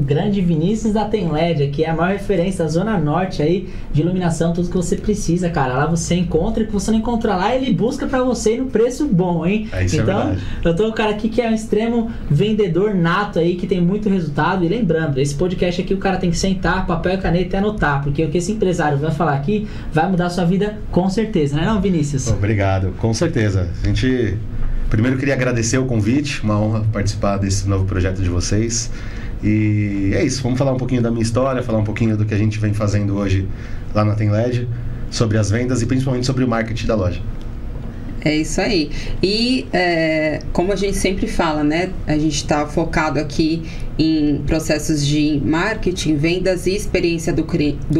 grande Vinícius da Tenled, que é a maior referência da Zona Norte aí de iluminação, tudo que você precisa, cara. Lá você encontra, e que você não encontra lá, ele busca pra você no preço bom, hein? Isso então, é eu tô com o cara aqui que é um extremo vendedor nato aí, que tem muito resultado. E lembrando, esse podcast aqui o cara tem que sentar, papel e caneta e anotar, porque o que esse empresário vai falar aqui vai mudar a sua vida com certeza, né não, Vinícius? Obrigado, com certeza. A gente... Primeiro, queria agradecer o convite, uma honra participar desse novo projeto de vocês. E é isso, vamos falar um pouquinho da minha história, falar um pouquinho do que a gente vem fazendo hoje lá na Tenled, sobre as vendas e principalmente sobre o marketing da loja. É isso aí. E como a gente sempre fala, né? A gente está focado aqui em processos de marketing, vendas e experiência do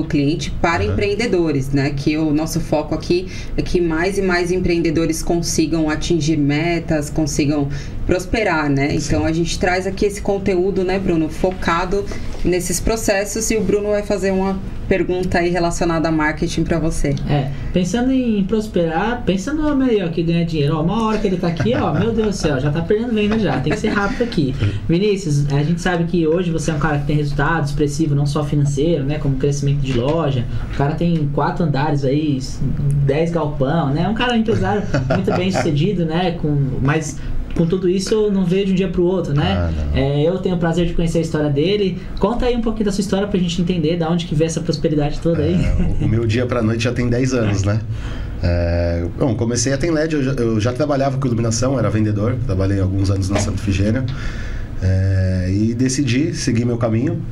cliente para empreendedores, né? Que o nosso foco aqui é que mais e mais empreendedores consigam atingir metas, consigam prosperar, né? Então a gente traz aqui esse conteúdo, né, Bruno, focado nesses processos, e o Bruno vai fazer uma pergunta aí relacionada a marketing para você. Pensando em prosperar, pensa no homem aí, ó, que ganha dinheiro. Ó, uma hora que ele tá aqui, ó, meu Deus do céu, já tá perdendo venda já, tem que ser rápido aqui. Vinícius, a gente sabe que hoje você é um cara que tem resultado expressivo, não só financeiro, né, como crescimento de loja. O cara tem 4 andares aí, 10 galpão, né, um cara empresário muito bem sucedido, né, mas com tudo isso não veio de um dia pro outro, né? Eu tenho o prazer de conhecer a história dele. Conta aí um pouquinho da sua história pra gente entender de onde que veio essa prosperidade toda aí. O meu dia pra noite já tem 10 anos, né? Bom, comecei a Tenled, eu já trabalhava com iluminação, era vendedor, trabalhei alguns anos na Santa Efigênia, e decidi seguir meu caminho,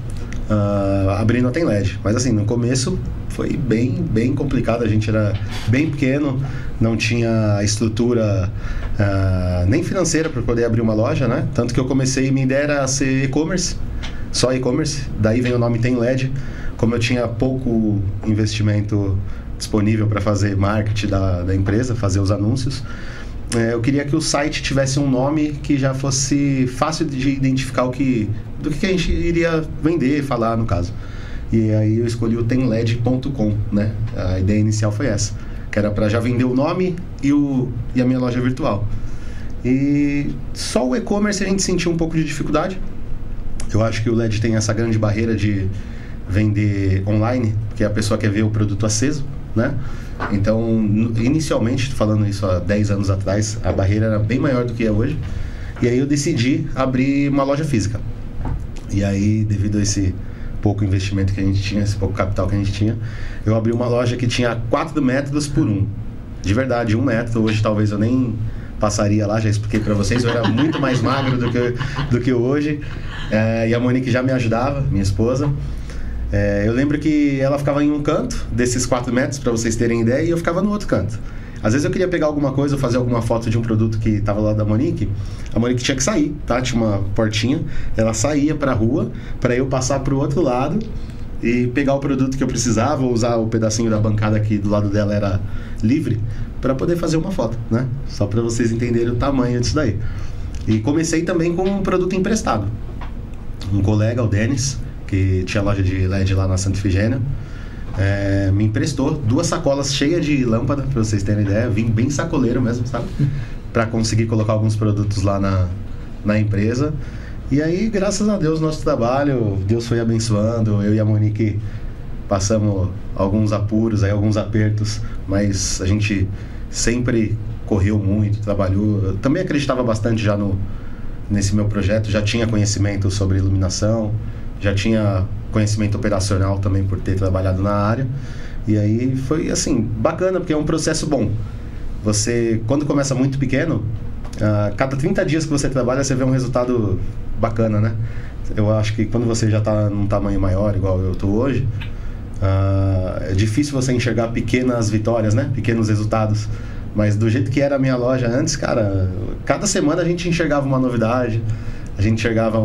abrindo a Tenled. Mas assim, no começo foi bem complicado, a gente era bem pequeno, não tinha estrutura nem financeira para poder abrir uma loja, né? Tanto que eu comecei, minha ideia era ser e-commerce, só e-commerce, daí vem o nome Tenled. Como eu tinha pouco investimento disponível para fazer marketing da empresa, fazer os anúncios, eu queria que o site tivesse um nome que já fosse fácil de identificar do que a gente iria vender, falar no caso. E aí eu escolhi o tenled.com, né? A ideia inicial foi essa, que era para já vender o nome e a minha loja virtual. E só o e-commerce a gente sentiu um pouco de dificuldade. Eu acho que o LED tem essa grande barreira de vender online, porque a pessoa quer ver o produto aceso, né? Então, inicialmente, falando isso há 10 anos atrás, a barreira era bem maior do que é hoje. E aí eu decidi abrir uma loja física. E aí, devido a esse pouco investimento que a gente tinha, esse pouco capital que a gente tinha, eu abri uma loja que tinha 4 metros por 1. De verdade, 1 metro. Hoje talvez eu nem passaria lá, já expliquei para vocês, eu era muito mais magro do que hoje. E a Monique já me ajudava, minha esposa. Eu lembro que ela ficava em um canto desses 4 metros, para vocês terem ideia, e eu ficava no outro canto. Às vezes eu queria pegar alguma coisa ou fazer alguma foto de um produto que estava lá da Monique. A Monique tinha que sair, tá? Tinha uma portinha. Ela saía para a rua para eu passar para o outro lado e pegar o produto que eu precisava, ou usar o pedacinho da bancada que do lado dela era livre, para poder fazer uma foto, né? Só para vocês entenderem o tamanho disso daí. E comecei também com um produto emprestado. Um colega, o Denis, que tinha loja de LED lá na Santa Efigênia, me emprestou 2 sacolas cheias de lâmpada, para vocês terem ideia. Vim bem sacoleiro mesmo, sabe? Para conseguir colocar alguns produtos lá na empresa. E aí, graças a Deus, nosso trabalho, Deus foi abençoando. Eu e a Monique passamos alguns apuros, aí, alguns apertos, mas a gente sempre correu muito, trabalhou. Eu também acreditava bastante já nesse meu projeto, já tinha conhecimento sobre iluminação, já tinha conhecimento operacional também por ter trabalhado na área. E aí foi assim, bacana, porque é um processo bom. Você, quando começa muito pequeno, cada 30 dias que você trabalha, você vê um resultado bacana, né? Eu acho que quando você já está num tamanho maior, igual eu estou hoje, é difícil você enxergar pequenas vitórias, né? Pequenos resultados. Mas do jeito que era a minha loja antes, cara, cada semana a gente enxergava uma novidade, a gente enxergava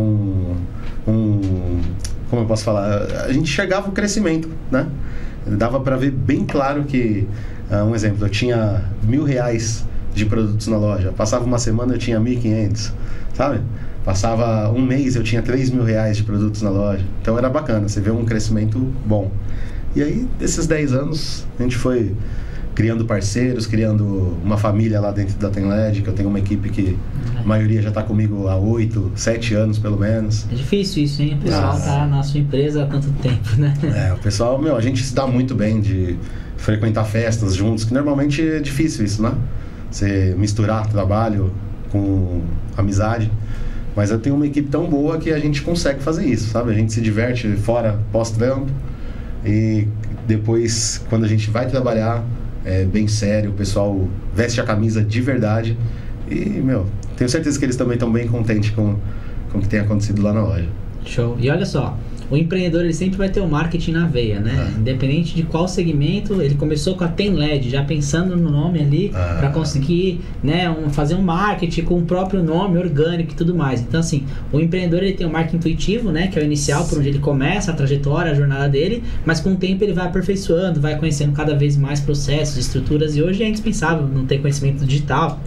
como eu posso falar? A gente enxergava o crescimento, né? Dava para ver bem claro que, um exemplo, eu tinha R$1.000 de produtos na loja, passava uma semana eu tinha 1.500, sabe? Passava um mês eu tinha R$3.000 de produtos na loja. Então era bacana, você vê um crescimento bom. E aí, desses 10 anos, a gente foi criando parceiros, criando uma família lá dentro da Tenled, que eu tenho uma equipe que a maioria já está comigo há 8, 7 anos pelo menos. É difícil isso, hein? O pessoal tá na sua empresa há tanto tempo, né? O pessoal, a gente se dá muito bem de frequentar festas juntos, que normalmente é difícil isso, né? Você misturar trabalho com amizade. Mas eu tenho uma equipe tão boa que a gente consegue fazer isso, sabe? A gente se diverte fora, pós-trampo. E depois, quando a gente vai trabalhar, é bem sério, o pessoal veste a camisa de verdade. E, tenho certeza que eles também estão bem contentes com o que tem acontecido lá na loja. Show. E olha só, o empreendedor ele sempre vai ter o marketing na veia, né? Independente de qual segmento, ele começou com a Tenled, já pensando no nome ali, para conseguir, né, fazer um marketing com o próprio nome orgânico e tudo mais. Então, assim, o empreendedor ele tem o marketing intuitivo, né, que é o inicial, por onde ele começa a trajetória, a jornada dele, mas com o tempo ele vai aperfeiçoando, vai conhecendo cada vez mais processos, estruturas, e hoje é indispensável não ter conhecimento digital.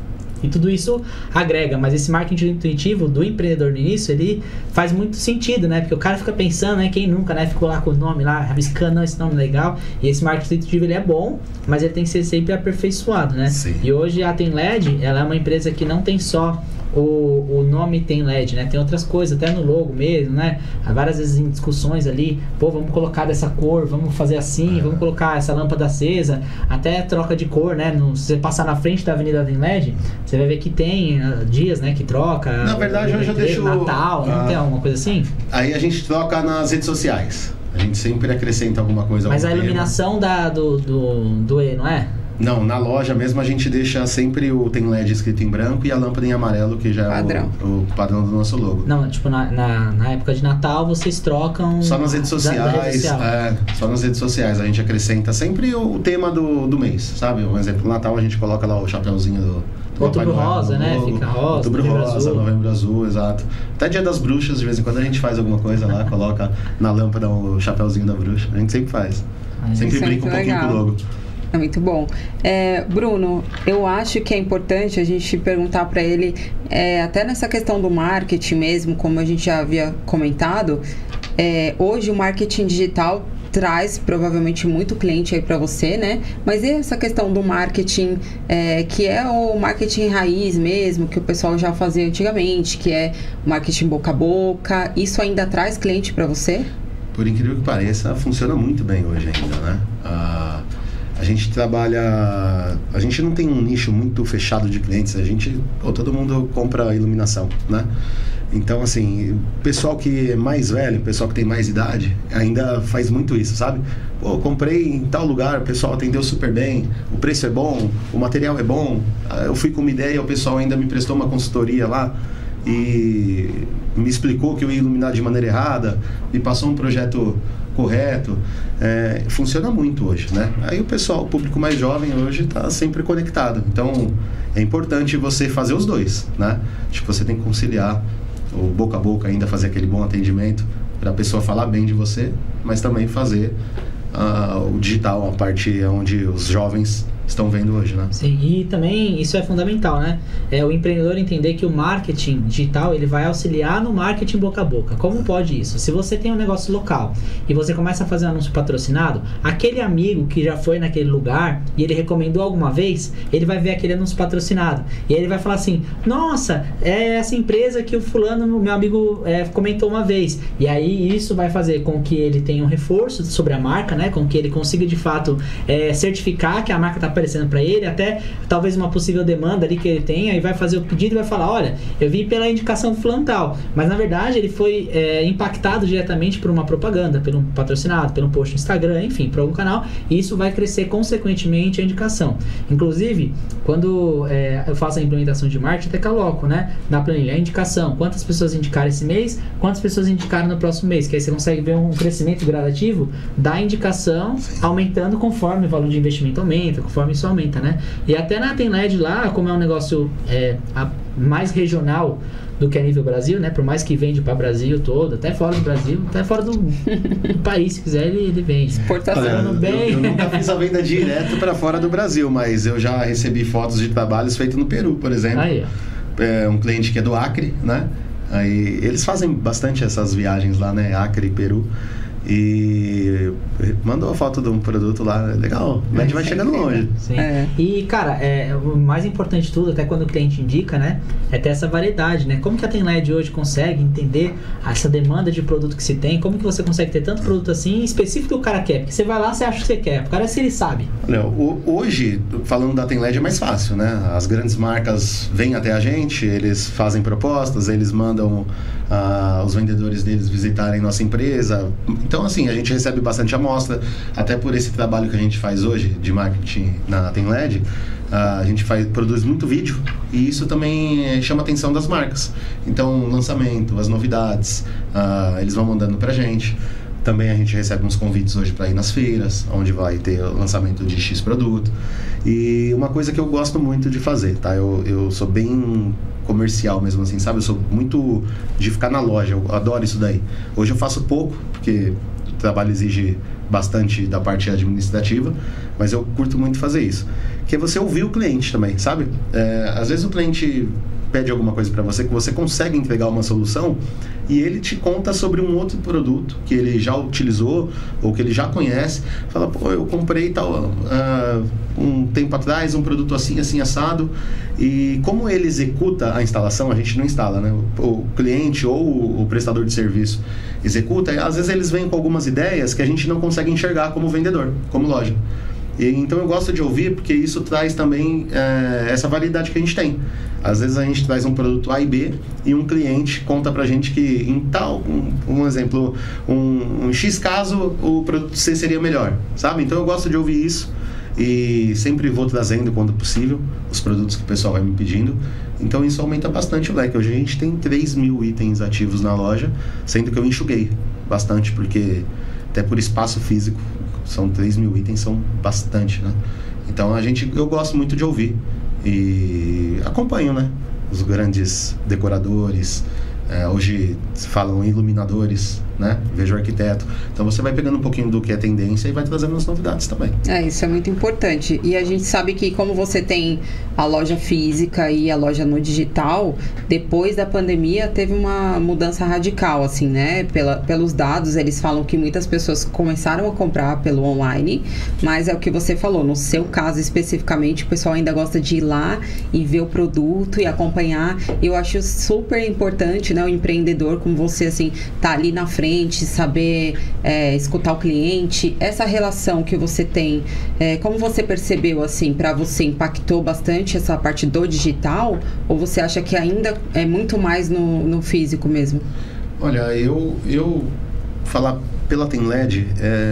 E tudo isso agrega, mas esse marketing intuitivo do empreendedor no início, ele faz muito sentido, né? Porque o cara fica pensando, né? Quem nunca, né? Ficou lá com o nome lá, rabiscando, não, esse nome é legal. E esse marketing intuitivo, ele é bom, mas ele tem que ser sempre aperfeiçoado, né? Sim. E hoje a Tenled, ela é uma empresa que não tem só o nome Tenled, né? Tem outras coisas, até no logo mesmo, né? Há várias vezes em discussões ali, vamos colocar dessa cor, vamos fazer assim, vamos colocar essa lâmpada acesa, até troca de cor, né? Se você passar na frente da Avenida Tenled, você vai ver que tem dias, né? Que troca. Na verdade, hoje eu deixo... Natal, não tem alguma coisa assim? Aí a gente troca nas redes sociais. A gente sempre acrescenta alguma coisa. Mas a iluminação do E, não é? Não, na loja mesmo a gente deixa sempre o Tenled escrito em branco e a lâmpada em amarelo, que já é o padrão do nosso logo. Não, tipo, na época de Natal vocês trocam... Só nas redes sociais, só nas redes sociais. A gente acrescenta sempre o tema do mês, sabe? Um exemplo, no Natal a gente coloca lá o chapéuzinho do Outubro Rosa, né? Fica rosa, Outubro Rosa, Novembro Azul, exato. Até Dia das Bruxas, de vez em quando a gente faz alguma coisa lá, coloca na lâmpada o chapéuzinho da bruxa. A gente sempre faz. Sempre brinca um pouquinho com o logo. É muito bom. Bruno, eu acho que é importante a gente perguntar para ele, até nessa questão do marketing mesmo, como a gente já havia comentado, hoje o marketing digital traz provavelmente muito cliente aí para você, né? Mas e essa questão do marketing, que é o marketing raiz mesmo, que o pessoal já fazia antigamente, que é o marketing boca a boca, isso ainda traz cliente para você? Por incrível que pareça, funciona muito bem hoje ainda, né? A gente trabalha... A gente não tem um nicho muito fechado de clientes. Todo mundo compra iluminação, né? Então, assim, o pessoal que é mais velho, o pessoal que tem mais idade, ainda faz muito isso, sabe? Comprei em tal lugar, o pessoal atendeu super bem, o preço é bom, o material é bom. Eu fui com uma ideia, o pessoal ainda me prestou uma consultoria lá e me explicou que eu ia iluminar de maneira errada, me passou um projeto correto. Funciona muito hoje, né? Aí o público mais jovem hoje está sempre conectado. Então, é importante você fazer os dois, né? Acho que você tem que conciliar o boca a boca, ainda fazer aquele bom atendimento para a pessoa falar bem de você, mas também fazer o digital, a parte onde os jovens estão vendo hoje, né? Sim, e também isso é fundamental, né? O empreendedor entender que o marketing digital, ele vai auxiliar no marketing boca a boca. Como pode isso? Se você tem um negócio local e você começa a fazer um anúncio patrocinado, aquele amigo que já foi naquele lugar e ele recomendou alguma vez, ele vai ver aquele anúncio patrocinado e aí ele vai falar assim, nossa, é essa empresa que o fulano, meu amigo, comentou uma vez. E aí isso vai fazer com que ele tenha um reforço sobre a marca, né? Com que ele consiga de fato certificar que a marca está aparecendo para ele, até talvez uma possível demanda ali que ele tenha, e vai fazer o pedido e vai falar, olha, eu vi pela indicação fulano tal, mas na verdade ele foi impactado diretamente por uma propaganda, por um patrocinado, pelo post no Instagram, enfim, por algum canal, e isso vai crescer consequentemente a indicação. Inclusive, quando eu faço a implementação de marketing, até coloco, né, na planilha, a indicação, quantas pessoas indicaram esse mês, quantas pessoas indicaram no próximo mês, que aí você consegue ver um crescimento gradativo da indicação aumentando conforme o valor de investimento aumenta, conforme isso aumenta, né? E até na Tenled lá, como é um negócio mais regional do que a nível Brasil, né? Por mais que vende para o Brasil todo, até fora do Brasil, até fora do país, se quiser, ele vende. Exportação. Eu nunca fiz a venda direto para fora do Brasil, mas eu já recebi fotos de trabalhos feitos no Peru, por exemplo. Aí, ó. Um cliente que é do Acre, né? Aí eles fazem bastante essas viagens lá, né? Acre e Peru. e mandou a foto de um produto lá, legal, o LED vai chegando longe. Sim. E, cara, o mais importante de tudo, até quando o cliente indica, né, é ter essa variedade, né? Como que a TemLed hoje consegue entender essa demanda de produto que se tem? Como que você consegue ter tanto produto assim, específico que o cara quer? Porque você vai lá, você acha que você quer, o cara se ele sabe. Olha, hoje, falando da TemLed é mais fácil, né? As grandes marcas vêm até a gente, eles fazem propostas, eles mandam os vendedores deles visitarem nossa empresa. Então, assim, a gente recebe bastante amostra, até por esse trabalho que a gente faz hoje de marketing na TemLed. A gente produz muito vídeo e isso também chama a atenção das marcas. Então, lançamento, as novidades, eles vão mandando pra gente. Também a gente recebe uns convites hoje para ir nas feiras, onde vai ter o lançamento de X produto. E uma coisa que eu gosto muito de fazer, tá? Eu sou bem comercial mesmo assim, sabe? Eu sou muito de ficar na loja, eu adoro isso daí. Hoje eu faço pouco, porque o trabalho exige bastante da parte administrativa, mas eu curto muito fazer isso. Que é você ouvir o cliente também, sabe? Às vezes o cliente pede alguma coisa para você, que você consegue entregar uma solução e ele te conta sobre um outro produto que ele já utilizou ou que ele já conhece. Fala, pô, eu comprei tal um tempo atrás um produto assim, assim, assado. E como ele executa a instalação, a gente não instala, né? O cliente ou o prestador de serviço executa, e às vezes eles vêm com algumas ideias que a gente não consegue enxergar como vendedor, como loja. Então eu gosto de ouvir, porque isso traz também essa validade que a gente tem. Às vezes a gente traz um produto A e B e um cliente conta pra gente que em tal, um exemplo, um X caso, o produto C seria melhor, sabe? Então eu gosto de ouvir isso e sempre vou trazendo, quando possível, os produtos que o pessoal vai me pedindo. Então isso aumenta bastante o leque. Hoje a gente tem 3.000 itens ativos na loja, sendo que eu enxuguei bastante, porque até por espaço físico, são 3.000 itens, são bastante, né? Então eu gosto muito de ouvir e acompanho, né? Os grandes decoradores, hoje se falam iluminadores, né? Vejo arquiteto. Então você vai pegando um pouquinho do que é tendência e vai trazendo as novidades também. Isso é muito importante. E a gente sabe que como você tem a loja física e a loja no digital, depois da pandemia teve uma mudança radical, assim, né? Pelos dados, eles falam que muitas pessoas começaram a comprar pelo online, mas é o que você falou, no seu caso especificamente, o pessoal ainda gosta de ir lá e ver o produto e acompanhar. Eu acho super importante, né? O empreendedor como você, assim, tá ali na frente, saber escutar o cliente, essa relação que você tem, como você percebeu, assim, para você impactou bastante essa parte do digital, ou você acha que ainda é muito mais no físico mesmo? Olha, eu falar pela TemLed,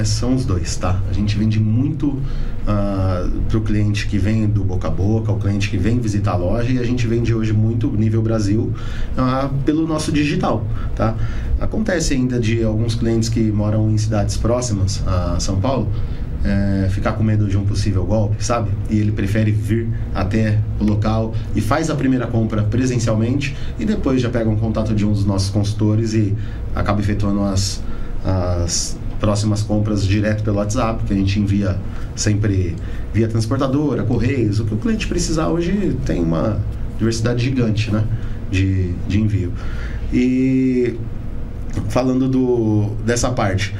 são os dois, tá? A gente vende muito para o cliente que vem do boca a boca, o cliente que vem visitar a loja, e a gente vende hoje muito nível Brasil pelo nosso digital, tá? Acontece ainda de alguns clientes que moram em cidades próximas a São Paulo ficar com medo de um possível golpe, sabe? E ele prefere vir até o local e faz a primeira compra presencialmente e depois já pega um contato de um dos nossos consultores e acaba efetuando as próximas compras direto pelo WhatsApp, que a gente envia sempre via transportadora, correios. O que o cliente precisar hoje tem uma diversidade gigante, né, de envio. E falando dessa parte,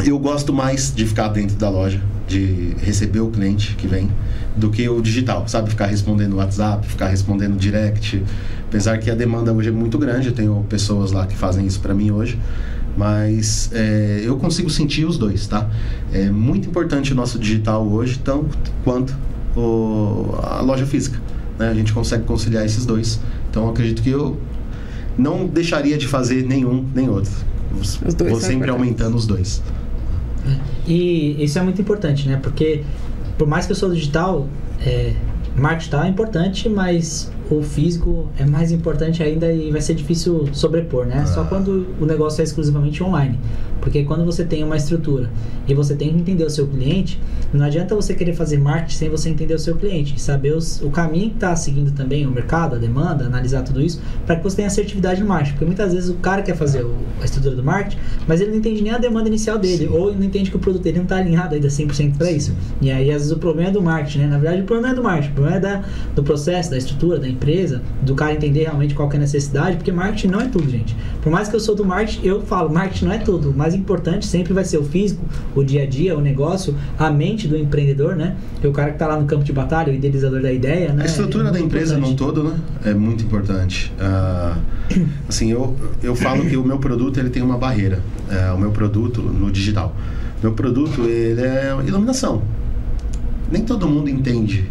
eu gosto mais de ficar dentro da loja, de receber o cliente que vem, do que o digital, sabe? Ficar respondendo WhatsApp, ficar respondendo direct. Apesar que a demanda hoje é muito grande, eu tenho pessoas lá que fazem isso para mim hoje, mas eu consigo sentir os dois, tá? É muito importante o nosso digital hoje, tanto quanto a loja física, né? A gente consegue conciliar esses dois. Então, eu acredito que eu não deixaria de fazer nenhum nem outro. Vou sempre aumentando os dois. E isso é muito importante, né? Porque por mais que eu sou digital, marketing digital é importante, mas o físico é mais importante ainda e vai ser difícil sobrepor, né? Só quando o negócio é exclusivamente online. Porque quando você tem uma estrutura e você tem que entender o seu cliente, não adianta você querer fazer marketing sem você entender o seu cliente e saber o caminho que está seguindo também o mercado, a demanda, analisar tudo isso, para que você tenha assertividade no marketing. Porque muitas vezes o cara quer fazer a estrutura do marketing, mas ele não entende nem a demanda inicial dele, Sim. ou não entende que o produto dele não está alinhado ainda 100% para isso. E aí, às vezes, o problema é do marketing, né? Na verdade, o problema não é do marketing, o problema é do processo, da estrutura, da empresa, do cara entender realmente qual que é a necessidade, porque marketing não é tudo, gente. Por mais que eu sou do marketing, eu falo, marketing não é tudo. O mais importante sempre vai ser o físico, o dia a dia, o negócio, a mente do empreendedor, né? E o cara que tá lá no campo de batalha, o idealizador da ideia, né? A estrutura da empresa num todo, né? É muito importante. Assim, eu falo que o meu produto, ele tem uma barreira. O meu produto no digital. Meu produto, ele é iluminação. Nem todo mundo entende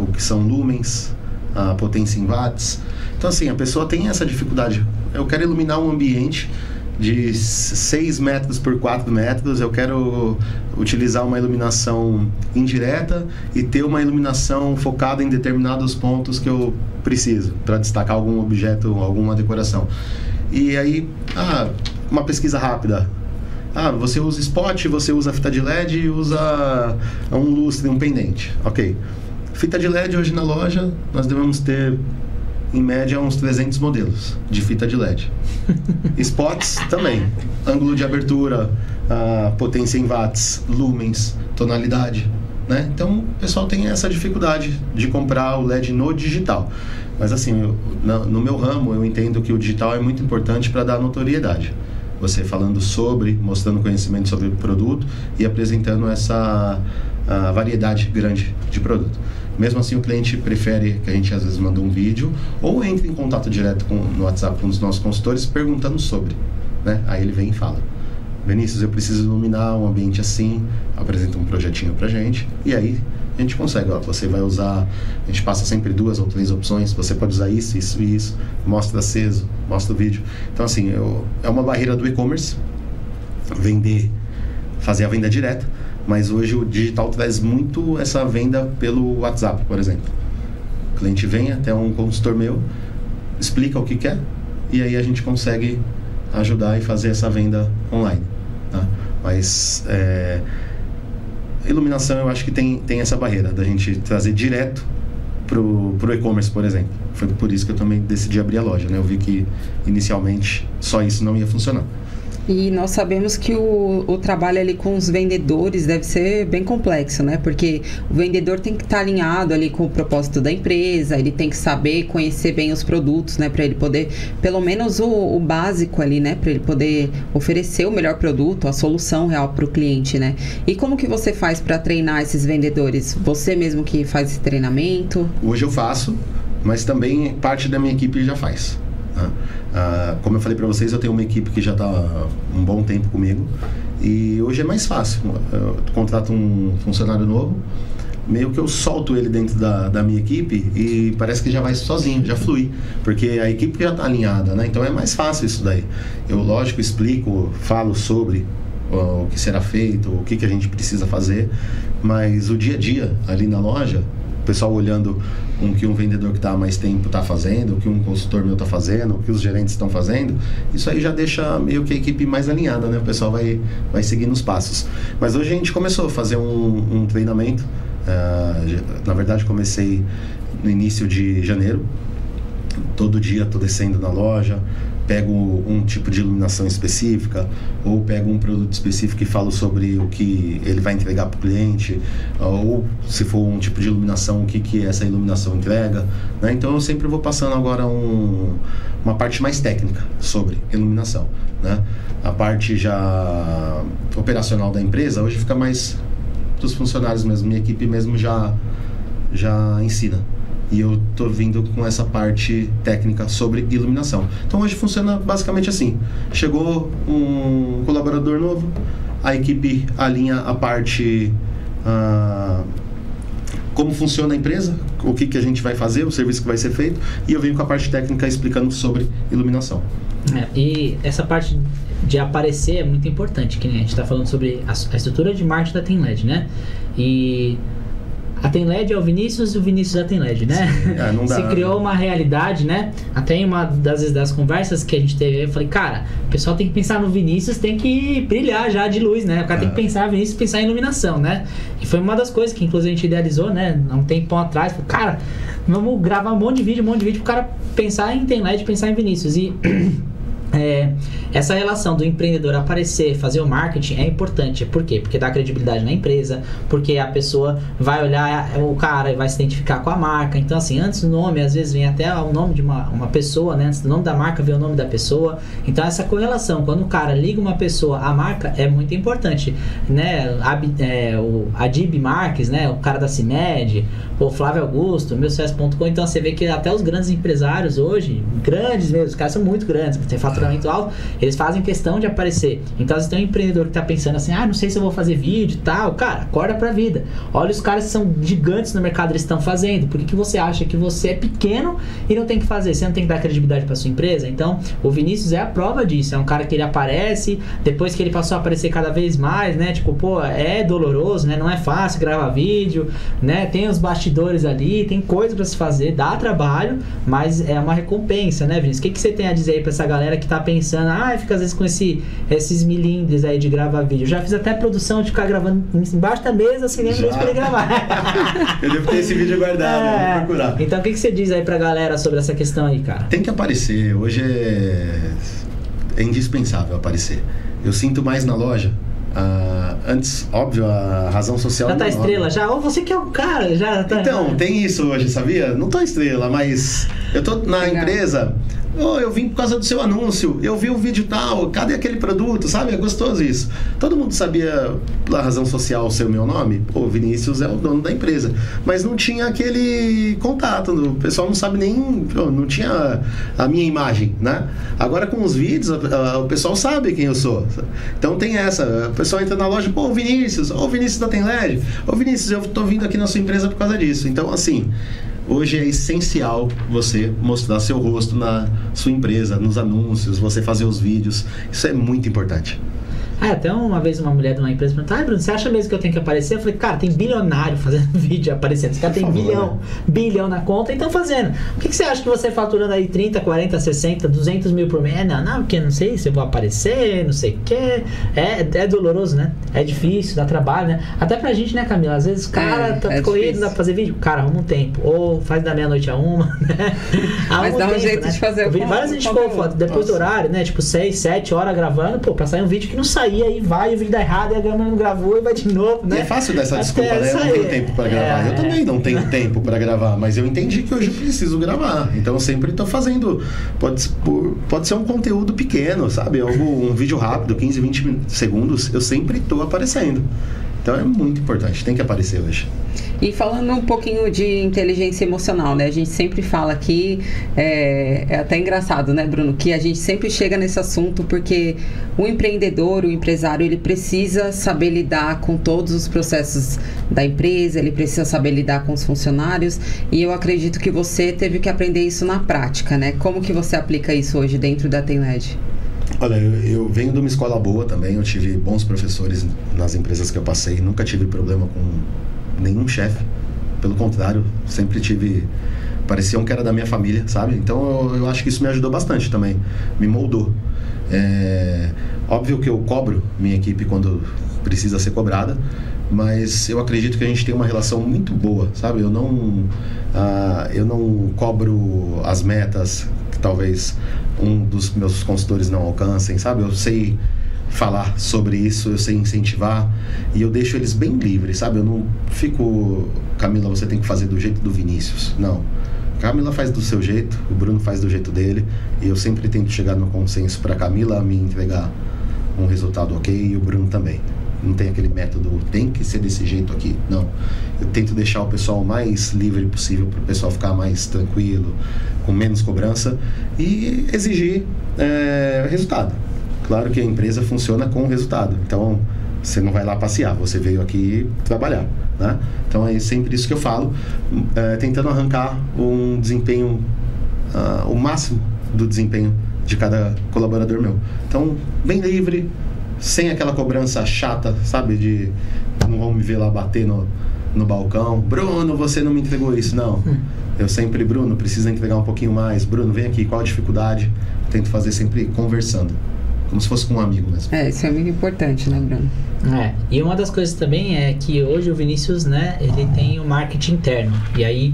o que são lumens, a potência em watts. Então, assim, a pessoa tem essa dificuldade. Eu quero iluminar um ambiente de 6 metros por 4 metros, eu quero utilizar uma iluminação indireta e ter uma iluminação focada em determinados pontos que eu preciso, para destacar algum objeto, alguma decoração. E aí, uma pesquisa rápida. Você usa spot, você usa fita de LED e usa um lustre, um pendente. Ok. Fita de LED hoje na loja, nós devemos ter, em média, uns 300 modelos de fita de LED. Spots também. Ângulo de abertura, potência em watts, lumens, tonalidade. Né? Então, o pessoal tem essa dificuldade de comprar o LED no digital. Mas assim, no meu ramo, eu entendo que o digital é muito importante para dar notoriedade. Você falando sobre, mostrando conhecimento sobre o produto e apresentando essa variedade grande de produto. Mesmo assim, o cliente prefere que a gente às vezes manda um vídeo ou entre em contato direto no WhatsApp com os nossos consultores perguntando sobre, né? Aí ele vem e fala: Vinícius, eu preciso iluminar um ambiente assim, apresenta um projetinho pra gente e aí a gente consegue, você vai usar, a gente passa sempre 2 ou 3 opções, você pode usar isso, isso e isso, mostra aceso, mostra o vídeo. Então assim, é uma barreira do e-commerce, fazer a venda direta, mas hoje o digital traz muito essa venda pelo WhatsApp, por exemplo. O cliente vem até um consultor meu, explica o que quer e aí a gente consegue ajudar e fazer essa venda online, tá? Mas iluminação eu acho que tem essa barreira da gente trazer direto pro e-commerce, por exemplo. Foi por isso que eu também decidi abrir a loja, né? Eu vi que inicialmente só isso não ia funcionar. E nós sabemos que o trabalho ali com os vendedores deve ser bem complexo, né? Porque o vendedor tem que estar alinhado ali com o propósito da empresa, ele tem que saber, conhecer bem os produtos, né? Para ele poder, pelo menos o básico ali, né? Para ele poder oferecer o melhor produto, a solução real para o cliente, né? E como que você faz para treinar esses vendedores? Você mesmo que faz esse treinamento? Hoje eu faço, mas também parte da minha equipe já faz. Como eu falei para vocês, eu tenho uma equipe que já está um bom tempo comigo e hoje é mais fácil. Eu contrato um funcionário novo, meio que eu solto ele dentro da minha equipe e parece que já vai sozinho, já flui, porque a equipe já está alinhada, né? Então é mais fácil isso daí. Eu, lógico, explico, falo sobre o que será feito, o que a gente precisa fazer, mas o dia a dia ali na loja, o pessoal olhando o que um vendedor que está há mais tempo está fazendo, o que um consultor meu está fazendo, o que os gerentes estão fazendo, isso aí já deixa meio que a equipe mais alinhada, né? O pessoal vai seguindo os passos. Mas hoje a gente começou a fazer um treinamento. Na verdade, comecei no início de janeiro. Todo dia estou descendo na loja, pego um tipo de iluminação específica ou pego um produto específico e falo sobre o que ele vai entregar para o cliente, ou se for um tipo de iluminação, o que essa iluminação entrega, né? Então eu sempre vou passando agora uma parte mais técnica sobre iluminação, né? A parte já operacional da empresa hoje fica mais dos funcionários mesmo, minha equipe mesmo já ensina. E eu tô vindo com essa parte técnica sobre iluminação. Então hoje funciona basicamente assim: chegou um colaborador novo, a equipe alinha a parte como funciona a empresa, o que a gente vai fazer, o serviço que vai ser feito, e eu venho com a parte técnica explicando sobre iluminação. E essa parte de aparecer é muito importante, que a gente está falando sobre a estrutura de marketing da TemLed, né? E a TemLed é o Vinícius e o Vinícius é a TemLed, né? Se criou uma realidade, né? Até em uma das conversas que a gente teve, eu falei, cara, o pessoal tem que pensar no Vinícius, tem que brilhar já de luz, né? O cara tem que pensar Vinícius, pensar em iluminação, né? E foi uma das coisas que inclusive a gente idealizou, né? Há um tempão atrás, falei, cara, vamos gravar um monte de vídeo pro cara pensar em TemLed, pensar em Vinícius. E essa relação do empreendedor aparecer, fazer o marketing é importante. Por quê? Porque dá credibilidade na empresa, porque a pessoa vai olhar o cara e vai se identificar com a marca. Então, assim, antes do nome, às vezes vem até o nome de uma pessoa, né? Antes do nome da marca, vem o nome da pessoa. Então, essa correlação, quando o cara liga uma pessoa à marca, é muito importante, né? O Adib Marques, né? O cara da CIMED, o Flávio Augusto, meusucesso.com. Então, você vê que até os grandes empresários hoje, grandes mesmo, os caras são muito grandes, tem faturamento alto, eles fazem questão de aparecer. Então, se tem um empreendedor que tá pensando assim, não sei se eu vou fazer vídeo e tal, cara, acorda pra vida. Olha os caras que são gigantes no mercado, eles estão fazendo. Por que você acha que você é pequeno e não tem que fazer? Você não tem que dar credibilidade pra sua empresa? Então, o Vinícius é a prova disso. É um cara que ele aparece, depois que ele passou a aparecer cada vez mais, né? Tipo, pô, é doloroso, né? Não é fácil gravar vídeo, né? Tem os bastidores ali, tem coisa pra se fazer, dá trabalho, mas é uma recompensa, né, Vinícius? O que você tem a dizer aí pra essa galera que tá pensando, fica às vezes com esses milindres aí de gravar vídeo? Eu já fiz até produção de ficar gravando embaixo da mesa, sem nem pra ele gravar. Eu devo ter esse vídeo guardado, eu vou procurar. Então, o que você diz aí pra galera sobre essa questão aí, cara? Tem que aparecer, hoje é indispensável aparecer. Eu sinto mais na loja. Antes, óbvio, a razão social... Já tá estrela, já? Ou você que é o cara, já tá... Então, tem isso hoje, sabia? Não tô estrela, mas eu tô na empresa... eu vim por causa do seu anúncio, eu vi o vídeo tal, cadê aquele produto, sabe? É gostoso isso. Todo mundo sabia, pela razão social, ser o meu nome. Pô, Vinícius é o dono da empresa. Mas não tinha aquele contato, o pessoal não sabe nem... não tinha a minha imagem, né? Agora com os vídeos, o pessoal sabe quem eu sou. Então tem essa, o pessoal entra na loja, pô, Vinícius da TemLed, Vinícius, eu tô vindo aqui na sua empresa por causa disso. Então, assim... Hoje é essencial você mostrar seu rosto na sua empresa, nos anúncios, você fazer os vídeos. Isso é muito importante. Até uma vez uma mulher de uma empresa perguntou, Bruno, você acha mesmo que eu tenho que aparecer? Eu falei, cara, tem bilionário fazendo vídeo aparecendo. Os caras tem bilhão na conta e estão fazendo. O que você acha que você faturando aí 30, 40, 60, 200 mil por mês? Não, porque não sei se eu vou aparecer, não sei o quê. É doloroso, né? É difícil, dá trabalho, né? Até pra gente, né, Camila? Às vezes o cara tá corrido, não dá pra fazer vídeo. Cara, arruma um tempo. Ou faz da meia-noite a 1, né? Mas dá um jeito de fazer o vídeo. Várias gente ficou depois do horário, né? Tipo 6, 7 horas gravando, pô, pra sair um vídeo que não sai. Aí vai, o vídeo dá errado, e a câmera não gravou e vai de novo, né? E é fácil dessa desculpa, né? Eu não tenho tempo pra gravar. Eu também não tenho tempo pra gravar, mas eu entendi que hoje eu preciso gravar. Então eu sempre tô fazendo. Pode ser um conteúdo pequeno, sabe? Um vídeo rápido, 15, 20 segundos, eu sempre tô aparecendo. Então é muito importante, tem que aparecer hoje. E falando um pouquinho de inteligência emocional, né? A gente sempre fala aqui, é até engraçado, né, Bruno? Que a gente sempre chega nesse assunto porque o empreendedor, o empresário, ele precisa saber lidar com todos os processos da empresa, ele precisa saber lidar com os funcionários, e eu acredito que você teve que aprender isso na prática, né? Como que você aplica isso hoje dentro da TemLed? Olha, eu venho de uma escola boa também, eu tive bons professores nas empresas que eu passei, nunca tive problema com nenhum chefe, pelo contrário, sempre pareciam que era da minha família, sabe? Então eu acho que isso me ajudou bastante também, me moldou. Óbvio que eu cobro minha equipe quando precisa ser cobrada, mas eu acredito que a gente tem uma relação muito boa, sabe? Eu não cobro as metas que talvez um dos meus consultores não alcancem, sabe? Eu sei falar sobre isso, eu sei incentivar e eu deixo eles bem livres, sabe? Eu não fico, Camila, você tem que fazer do jeito do Vinícius. Não. Camila faz do seu jeito, o Bruno faz do jeito dele e eu sempre tento chegar no consenso para Camila me entregar um resultado ok e o Bruno também. Não tem aquele método, tem que ser desse jeito aqui. Não. Eu tento deixar o pessoal o mais livre possível para o pessoal ficar mais tranquilo, com menos cobrança e exigir resultado. Claro que a empresa funciona com resultado. Então, você não vai lá passear, você veio aqui trabalhar, né? Então, é sempre isso que eu falo, tentando arrancar um desempenho, o máximo do desempenho de cada colaborador meu. Então, bem livre, sem aquela cobrança chata, sabe? De não vão me ver lá bater no balcão. Bruno, você não me entregou isso. Não. Eu sempre, Bruno, precisa entregar um pouquinho mais. Bruno, vem aqui, qual a dificuldade? Tento fazer sempre conversando. Como se fosse com um amigo mesmo. Isso é muito importante, né, Bruno? E uma das coisas também é que hoje o Vinícius, né, ele tem o marketing interno. E aí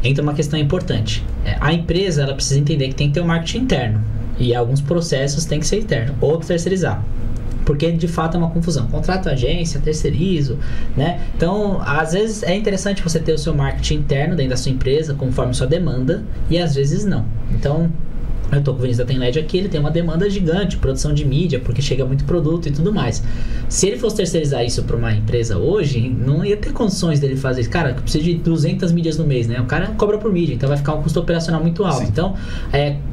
entra uma questão importante. A empresa, ela precisa entender que tem que ter um marketing interno. E alguns processos têm que ser interno ou terceirizar. Porque de fato é uma confusão. Contrato agência, terceirizo, né? Então, às vezes é interessante você ter o seu marketing interno dentro da sua empresa, conforme sua demanda, e às vezes não. Então, eu tô com o Vinícius da Tenled aqui, ele tem uma demanda gigante, produção de mídia, porque chega muito produto e tudo mais. Se ele fosse terceirizar isso para uma empresa hoje, não ia ter condições dele fazer isso. Cara, precisa de 200 mídias no mês, né? O cara cobra por mídia, então vai ficar um custo operacional muito alto. Sim. Então,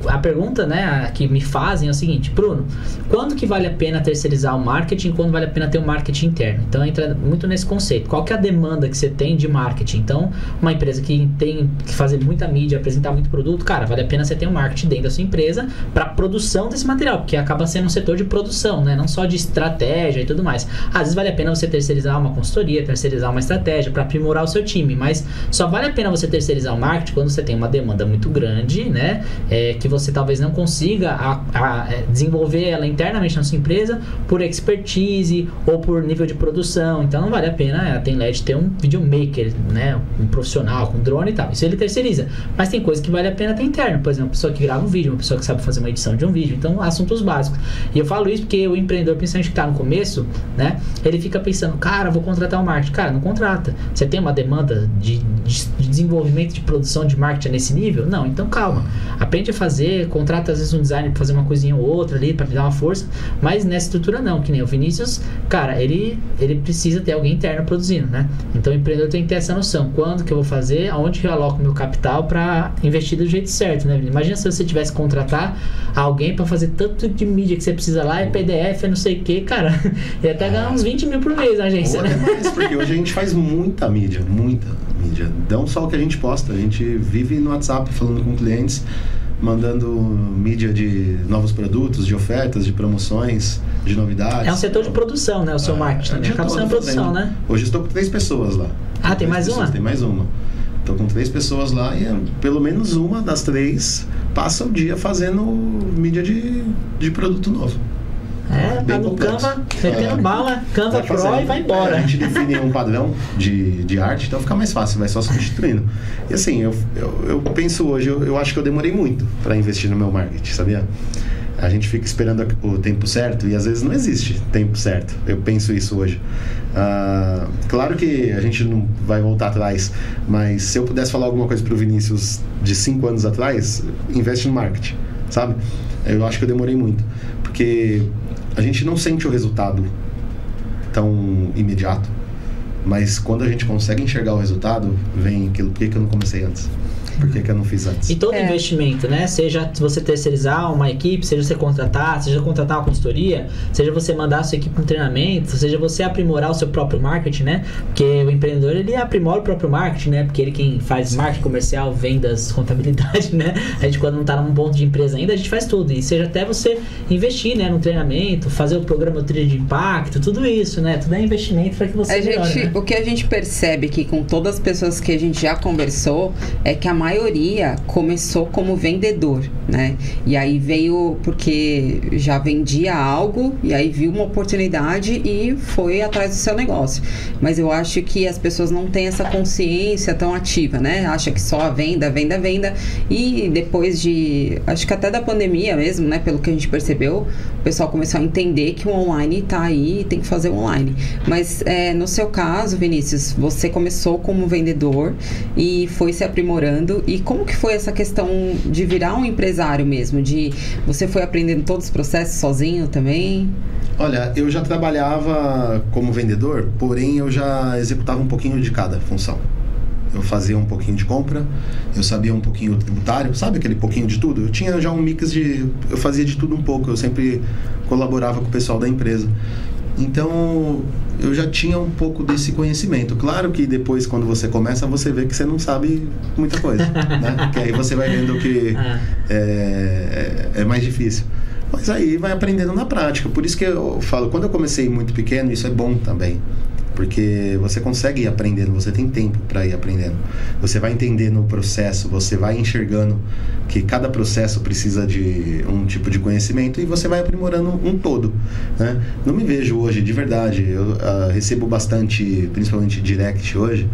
a pergunta, né, que me fazem é o seguinte: Bruno, quando que vale a pena terceirizar o marketing, quando vale a pena ter um marketing interno? Então, entra muito nesse conceito. Qual que é a demanda que você tem de marketing? Então, uma empresa que tem que fazer muita mídia, apresentar muito produto, cara, vale a pena você ter um marketing dentro da sua empresa para produção desse material, porque acaba sendo um setor de produção, né? Não só de estratégia e tudo mais. Às vezes vale a pena você terceirizar uma consultoria, terceirizar uma estratégia para aprimorar o seu time, mas só vale a pena você terceirizar o marketing quando você tem uma demanda muito grande, né? Que você talvez não consiga desenvolver ela internamente na sua empresa por expertise ou por nível de produção. Então não vale a pena a Tenled ter um videomaker, né? Um profissional com drone e tal. Isso ele terceiriza. Mas tem coisa que vale a pena ter interno. Por exemplo, uma pessoa que grava um vídeo, uma pessoa que sabe fazer uma edição de um vídeo. Então, assuntos básicos. E eu falo isso porque o empreendedor, principalmente que está no começo, né? Ele fica pensando, cara, vou contratar um marketing. Cara, não contrata. Você tem uma demanda de desenvolvimento de produção de marketing nesse nível? Não, então calma. Aprende a fazer, contrata às vezes um designer para fazer uma coisinha ou outra ali, para dar uma força, mas nessa estrutura não, que nem o Vinícius, cara, ele precisa ter alguém interno produzindo, né? Então o empreendedor tem que ter essa noção. Quando que eu vou fazer? Aonde que eu aloco meu capital para investir do jeito certo, né? Imagina se você tivesse que contratar alguém para fazer tanto de mídia que você precisa lá, é PDF, é não sei o que, cara, ia até ganhar uns 20 mil por mês na agência, né? Mais, porque hoje a gente faz muita mídia. Não só o que a gente posta, a gente vive no WhatsApp falando com clientes, mandando mídia de novos produtos, de ofertas, de promoções, de novidades. É um setor de produção, né? O seu marketing também. Acaba sendo produção, né? Hoje estou com 3 pessoas lá. Ah, tem mais uma? Tem mais uma. Estou com 3 pessoas lá e pelo menos uma das 3 passa o dia fazendo mídia de produto novo. Tá no Canva, metendo bala, Canva Pro e vai embora. A gente define um padrão de arte, então fica mais fácil, vai só substituindo. E assim, eu penso hoje, eu acho que eu demorei muito para investir no meu marketing, sabia? A gente fica esperando o tempo certo e às vezes não existe tempo certo. Eu penso isso hoje. Claro que a gente não vai voltar atrás, mas se eu pudesse falar alguma coisa para o Vinícius de 5 anos atrás, investe no marketing, sabe? Eu acho que eu demorei muito, porque a gente não sente o resultado tão imediato, mas quando a gente consegue enxergar o resultado, vem aquilo, por que eu não comecei antes? Por que eu não fiz antes? E todo investimento, né? Seja você terceirizar uma equipe, seja você contratar, seja contratar uma consultoria, seja você mandar a sua equipe para um treinamento, seja você aprimorar o seu próprio marketing, né? Porque o empreendedor, ele aprimora o próprio marketing, né? Porque ele quem faz marketing comercial, vendas, contabilidade, né? A gente quando não tá num ponto de empresa ainda, a gente faz tudo. E seja até você investir, né? No treinamento, fazer o programa Trilha de Impacto, tudo isso, né? Tudo é investimento para que você melhore, né? O que a gente percebe aqui com todas as pessoas que a gente já conversou é que a maioria começou como vendedor, né? E aí veio porque já vendia algo e aí viu uma oportunidade e foi atrás do seu negócio. Mas eu acho que as pessoas não têm essa consciência tão ativa, né? Acha que só a venda e depois acho que até da pandemia mesmo, né? Pelo que a gente percebeu, o pessoal começou a entender que o online tá aí e tem que fazer online. Mas no seu caso, Vinícius, você começou como vendedor e foi se aprimorando. E como que foi essa questão de virar um empresário mesmo? Você foi aprendendo todos os processos sozinho também? Olha, eu já trabalhava como vendedor, porém eu já executava um pouquinho de cada função. Eu fazia um pouquinho de compra, eu sabia um pouquinho tributário, sabe aquele pouquinho de tudo? Eu tinha já um mix eu fazia de tudo um pouco, eu sempre colaborava com o pessoal da empresa. Então, eu já tinha um pouco desse conhecimento. Claro que depois, quando você começa, você vê que você não sabe muita coisa, né? Porque aí você vai vendo que é mais difícil. Mas aí vai aprendendo na prática. Por isso que eu falo, quando eu comecei muito pequeno, isso é bom também. Porque você consegue ir aprendendo, você tem tempo para ir aprendendo. Você vai entendendo o processo, você vai enxergando que cada processo precisa de um tipo de conhecimento e você vai aprimorando um todo, né? Não me vejo hoje, de verdade, eu recebo bastante, principalmente direct hoje,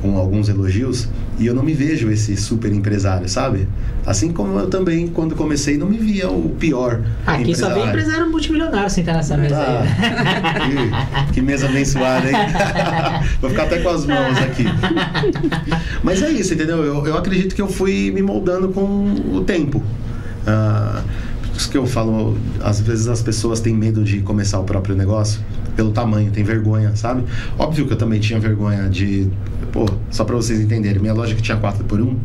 com alguns elogios, e eu não me vejo esse super empresário, sabe? Assim como eu também, quando comecei, não me via o pior Aqui empresário. só vem empresário multimilionário sentar nessa mesa aí. Que mesa abençoada, hein? Vou ficar até com as mãos aqui. Mas é isso, entendeu? Eu acredito que eu fui me moldando com o tempo. Por isso que eu falo, às vezes as pessoas têm medo de começar o próprio negócio pelo tamanho, tem vergonha, sabe? Óbvio que eu também tinha vergonha de... Pô, só pra vocês entenderem, minha loja que tinha 4x1,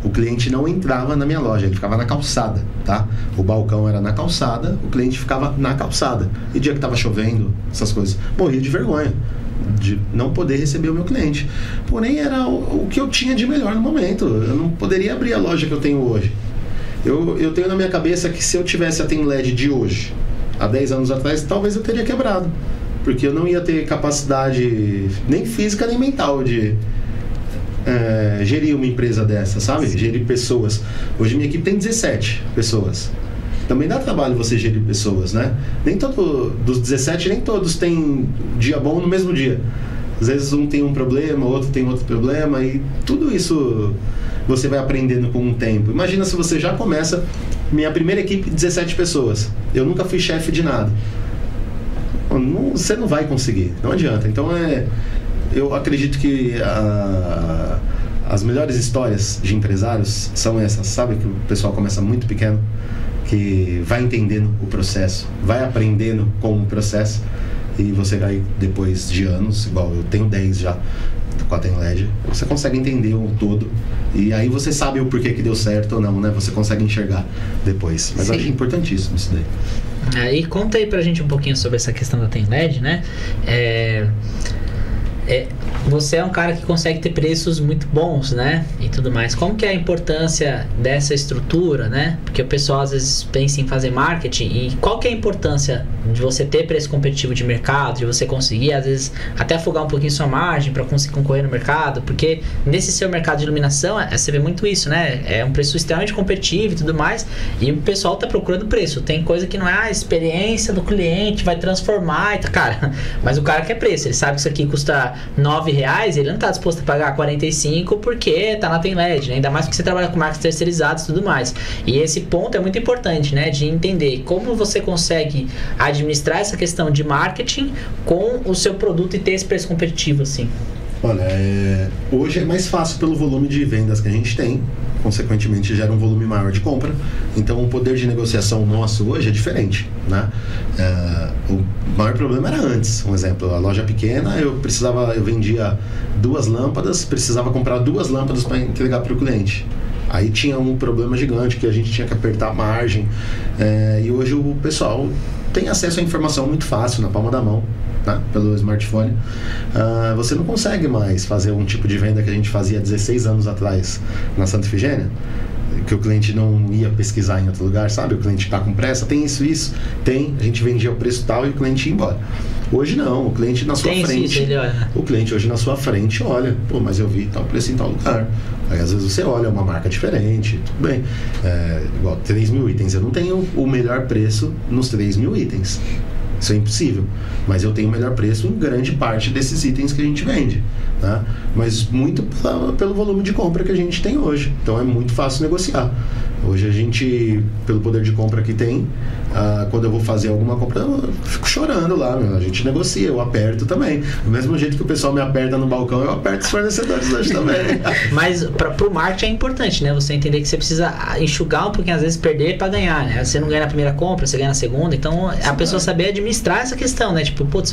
o cliente não entrava na minha loja, ele ficava na calçada, tá? O balcão era na calçada, o cliente ficava na calçada. E dia que tava chovendo, essas coisas, morria de vergonha de não poder receber o meu cliente. Porém, era o que eu tinha de melhor no momento. Eu não poderia abrir a loja que eu tenho hoje. Eu tenho na minha cabeça que se eu tivesse a TemLed de hoje, há 10 anos atrás, talvez eu teria quebrado. Porque eu não ia ter capacidade nem física nem mental de gerir uma empresa dessa, sabe? Gerir pessoas. Hoje minha equipe tem 17 pessoas. Também dá trabalho você gerir pessoas, né? Nem dos 17, nem todos têm dia bom no mesmo dia. Às vezes um tem um problema, outro tem outro problema, e tudo isso você vai aprendendo com o tempo. Imagina se você já começa, minha primeira equipe, 17 pessoas. Eu nunca fui chefe de nada. Você não vai conseguir, não adianta. Então eu acredito que as melhores histórias de empresários são essas, sabe? Que o pessoal começa muito pequeno, que vai entendendo o processo, vai aprendendo com o processo, e você vai, depois de anos, igual eu tenho 10 já com a TemLed, você consegue entender o todo, e aí você sabe o porquê que deu certo ou não, né? Você consegue enxergar depois. Mas eu acho importantíssimo isso daí. E conta aí pra gente um pouquinho sobre essa questão da TemLed, né? Você é um cara que consegue ter preços muito bons, né? E tudo mais. Como que é a importância dessa estrutura, né? Porque o pessoal às vezes pensa em fazer marketing, e qual que é a importância de você ter preço competitivo de mercado, de você conseguir, às vezes, até afogar um pouquinho sua margem para conseguir concorrer no mercado, porque nesse seu mercado de iluminação, você vê muito isso, né? É um preço extremamente competitivo e tudo mais, e o pessoal tá procurando preço. Tem coisa que não é a experiência do cliente, vai transformar, cara, mas o cara quer preço, ele sabe que isso aqui custa R$9, ele não está disposto a pagar 45 porque tá na TemLed, né? Ainda mais porque você trabalha com marcas terceirizadas e tudo mais. E esse ponto é muito importante, né? De entender como você consegue administrar essa questão de marketing com o seu produto e ter esse preço competitivo, assim. Olha, hoje é mais fácil pelo volume de vendas que a gente tem, consequentemente gera um volume maior de compra, então o poder de negociação nosso hoje é diferente, né? O maior problema era antes, um exemplo, a loja pequena, eu vendia 2 lâmpadas, precisava comprar 2 lâmpadas para entregar para o cliente. Aí tinha um problema gigante que a gente tinha que apertar a margem, e hoje o pessoal tem acesso à informação muito fácil, na palma da mão, tá? Pelo smartphone. Você não consegue mais fazer um tipo de venda que a gente fazia 16 anos atrás na Santa Efigênia, que o cliente não ia pesquisar em outro lugar, sabe? O cliente está com pressa, tem isso, tem, a gente vendia o preço tal e o cliente ia embora. Hoje não, o cliente na sua frente, o cliente hoje na sua frente olha, pô, mas eu vi tal preço em tal lugar. Aí às vezes você olha uma marca diferente, tudo bem. Igual 3.000 itens, eu não tenho o melhor preço nos 3.000 itens. Isso é impossível. Mas eu tenho o melhor preço em grande parte desses itens que a gente vende, tá? Mas muito pelo volume de compra que a gente tem hoje. Então é muito fácil negociar. Hoje a gente, pelo poder de compra que tem, quando eu vou fazer alguma compra, eu fico chorando lá, a gente negocia, eu aperto também. Do mesmo jeito que o pessoal me aperta no balcão, eu aperto os fornecedores hoje também. Mas pro marketing é importante, né? Você entender que você precisa enxugar um pouquinho, às vezes perder para ganhar, né? Você não ganha na primeira compra, você ganha na segunda. Então a pessoa saber administrar essa questão, né? Tipo, putz,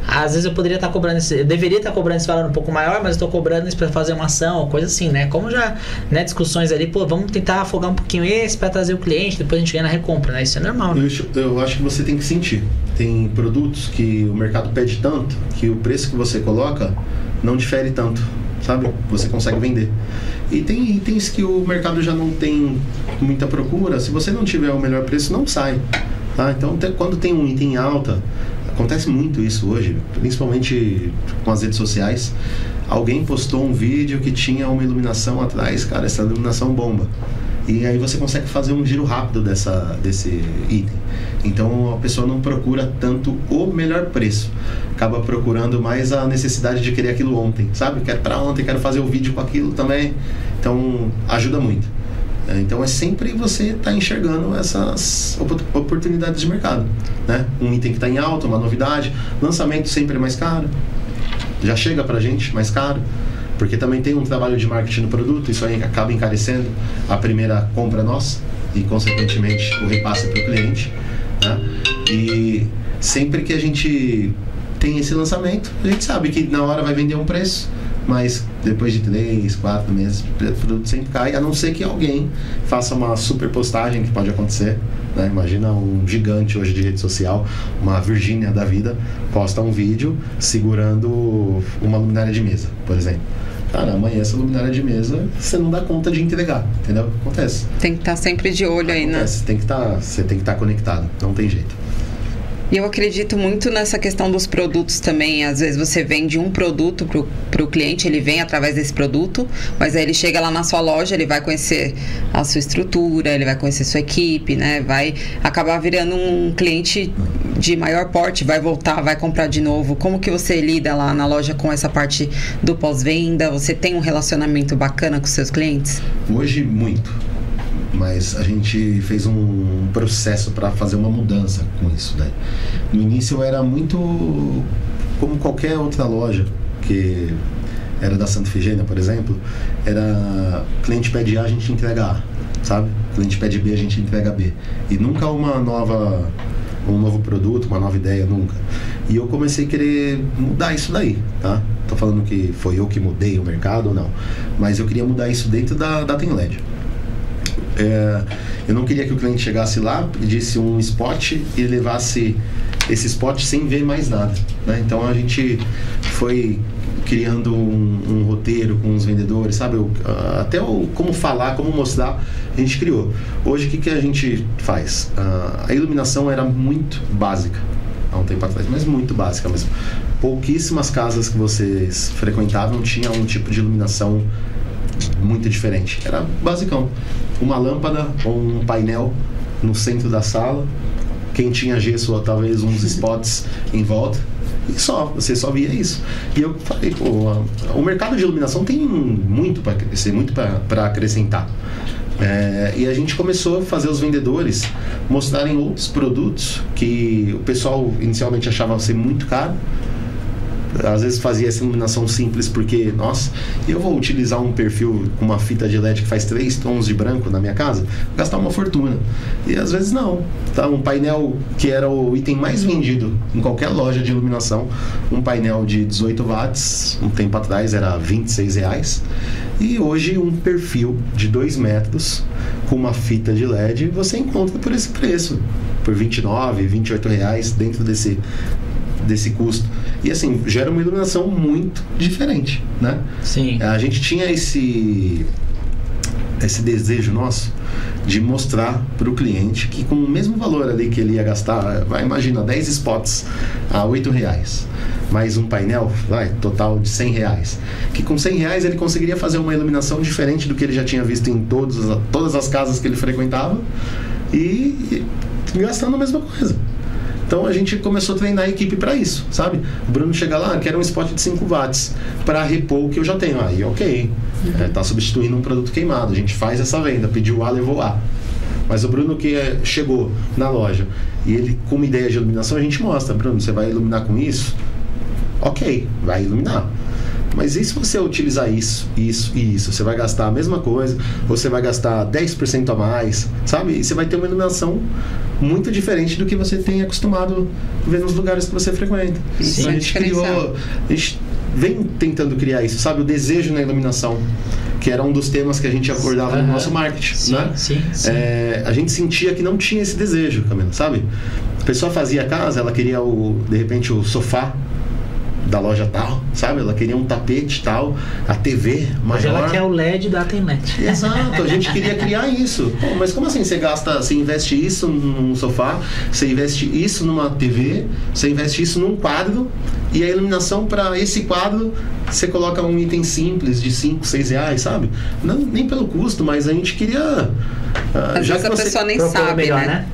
às vezes eu poderia estar cobrando eu deveria estar cobrando esse valor um pouco maior, mas eu estou cobrando isso para fazer uma ação, ou coisa assim, né? Como já, né, discussões ali, pô, vamos tentar afogar um pouquinho esse para trazer o cliente, depois a gente ganha na recompra, né? Isso é normal, né? Eu acho que você tem que sentir. Tem produtos que o mercado pede tanto que o preço que você coloca não difere tanto, sabe? Você consegue vender. E tem itens que o mercado já não tem muita procura, se você não tiver o melhor preço, não sai. Tá? Então, quando tem um item alta, acontece muito isso hoje, principalmente com as redes sociais. Alguém postou um vídeo que tinha uma iluminação atrás, cara, essa iluminação bomba. E aí você consegue fazer um giro rápido desse item. Então a pessoa não procura tanto o melhor preço, acaba procurando mais a necessidade de querer aquilo ontem, sabe? Quero para ontem, quero fazer o vídeo com aquilo também. Então ajuda muito. Então é sempre você estar enxergando essas oportunidades de mercado, né? Um item que está em alta, uma novidade, lançamento sempre é mais caro, já chega pra gente mais caro, porque também tem um trabalho de marketing no produto, isso aí acaba encarecendo a primeira compra nossa e consequentemente o repasse para o cliente, né? E sempre que a gente tem esse lançamento, a gente sabe que na hora vai vender um preço, mas depois de 3, 4 meses o produto sempre cai, a não ser que alguém faça uma super postagem, que pode acontecer, né? Imagina um gigante hoje de rede social, uma Virgínia da vida, posta um vídeo segurando uma luminária de mesa, por exemplo. Cara, amanhã essa luminária de mesa você não dá conta de entregar, entendeu? Acontece. Tem que estar sempre de olho aí, né? Você tem que estar conectado, não tem jeito. E eu acredito muito nessa questão dos produtos também. Às vezes você vende um produto para o cliente, ele vem através desse produto, mas aí ele chega lá na sua loja, ele vai conhecer a sua estrutura, ele vai conhecer a sua equipe, né? Vai acabar virando um cliente de maior porte, vai voltar, vai comprar de novo. Como que você lida lá na loja com essa parte do pós-venda? Você tem um relacionamento bacana com seus clientes? Hoje, muito. Mas a gente fez um processo para fazer uma mudança com isso, né? No início era muito como qualquer outra loja, que era da Santa Efigênia, por exemplo, era cliente pede A, a gente entrega A, sabe? Cliente pede B, a gente entrega B. E nunca um novo produto, uma nova ideia, nunca. E eu comecei a querer mudar isso daí, tá? Tô falando que foi eu que mudei o mercado ou não, mas eu queria mudar isso dentro da TemLed. Eu não queria que o cliente chegasse lá, pedisse um spot e levasse esse spot sem ver mais nada, né? Então a gente foi criando um roteiro com os vendedores, sabe? Até como falar, como mostrar, a gente criou. Hoje o que a gente faz? A iluminação era muito básica há um tempo atrás, mas muito básica mesmo. Pouquíssimas casas que vocês frequentavam tinham um tipo de iluminação muito diferente. Era basicão. Uma lâmpada ou um painel no centro da sala. Quem tinha gesso ou talvez uns spots em volta. E você só via isso. E eu falei, pô, o mercado de iluminação tem muito para crescer, muito para acrescentar. E a gente começou a fazer os vendedores mostrarem outros produtos que o pessoal inicialmente achava ser muito caro. Às vezes fazia essa iluminação simples porque, nossa, eu vou utilizar um perfil com uma fita de LED que faz 3 tons de branco na minha casa, vou gastar uma fortuna. E às vezes não, tá? Um painel que era o item mais vendido em qualquer loja de iluminação, um painel de 18 watts, um tempo atrás era R$26, e hoje um perfil de 2 metros com uma fita de LED você encontra por esse preço, por R$29, R$28 dentro desse custo. E assim, gera uma iluminação muito diferente, né? Sim. A gente tinha esse desejo nosso de mostrar para o cliente que com o mesmo valor ali que ele ia gastar, imagina 10 spots a R$8, mais um painel, total de R$100, que com R$100 ele conseguiria fazer uma iluminação diferente do que ele já tinha visto em todas as casas que ele frequentava e gastando a mesma coisa. Então a gente começou a treinar a equipe para isso, sabe? O Bruno chega lá, quer um spot de 5 watts para repor o que eu já tenho. Aí, ok, tá substituindo um produto queimado. A gente faz essa venda, pediu A, levou A. Mas o Bruno que chegou na loja e ele com uma ideia de iluminação, a gente mostra, Bruno, você vai iluminar com isso? Ok, vai iluminar. Mas e se você utilizar isso e isso? Você vai gastar a mesma coisa, você vai gastar 10% a mais, sabe? E você vai ter uma iluminação muito diferente do que você tem acostumado a ver nos lugares que você frequenta. Sim, então a gente vem tentando criar isso, sabe? O desejo na iluminação, que era um dos temas que a gente abordava no nosso marketing, sim, né? Sim. A gente sentia que não tinha esse desejo, Camila, sabe? A pessoa fazia a casa, ela queria de repente o sofá da loja tal, sabe? Ela queria um tapete tal, a TV maior. Mas ela quer o LED da TemLed. Exato, a gente queria criar isso. Pô, mas como assim você investe isso num sofá, você investe isso numa TV, você investe isso num quadro e a iluminação para esse quadro você coloca um item simples de 5, 6 reais, sabe? Não, nem pelo custo, mas a gente queria... Às vezes a pessoa nem sabe, melhor, né?